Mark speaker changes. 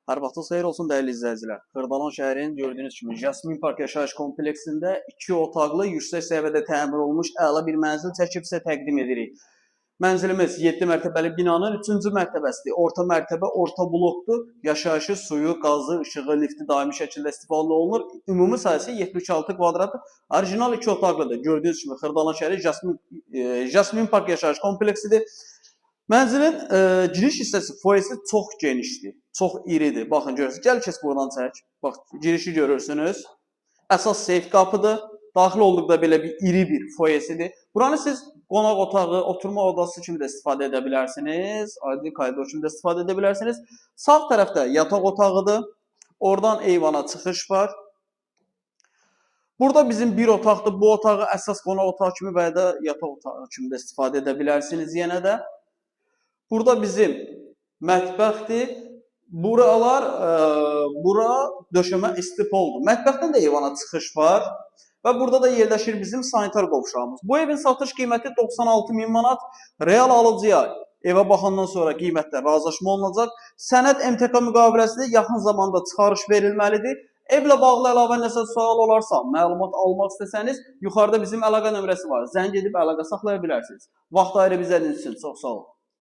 Speaker 1: Hər vaxtınız xeyir olsun dəyərli izləyicilər. Xırdalan şəhərinin gördüyünüz kimi Jasmin Park yaşayış kompleksində 2 otaqlı, yüksək səviyyədə təmir olunmuş əla bir mənzil çəkib sizə təqdim edirik. Mənzilimiz 7 mərtəbəli binanın 3-cü mərtəbəsidir. Orta mərtəbə, orta blokdur. Yaşayışı, suyu, qazı, işığı, lifti daimi şəkildə istifadə olunur. Ümumi sayısı 76 kvadratdır. Orijinal 2 otaqlıdır. Gördüyünüz kimi Xırdalan şəhəri Jasmin Park yaşayış kompleksidir. Mənzilin giriş hissəsi, foyesi çox genişdir, çox iridir. Baxın, görürsünüz. Gəl kes buradan çək. Bax, girişi görürsünüz. Əsas seyf qapıdır. Daxil olduqda belə bir iri bir foyesidir. Buranı siz qonaq otağı, oturma odası kimi də istifadə edə bilərsiniz. Adi koridor kimi də istifadə edə bilərsiniz. Sağ tərəfdə yataq otağıdır. Oradan eyvana çıxış var. Burada bizim bir otaqdır. Bu otağı əsas qonaq otağı kimi və ya da yataq otağı kimi də istifadə edə bilərsiniz yenə də. Burada bizim mətbəxdir. Bura döşəmə istipoldur. Mətbəxdən də eyvana çıxış var. Və burada da yerləşir bizim sanitar qovşağımız. Bu evin satış qiyməti 96.000 manat. Real alıcıya evə baxandan sonra qiymətdə razılaşma olunacaq. Sənəd MTK müqaviləsində yaxın zamanda çıxarış verilməlidir. Evlə bağlı əlavə nəsə sual olarsa, məlumat almaq istəsəniz, yuxarıda bizim əlaqə nömrəsi var. Zəng edib əlaqə saxlaya bilərsiniz. Vaxt ayırıb izlədiyiniz üçün çox sağ olun.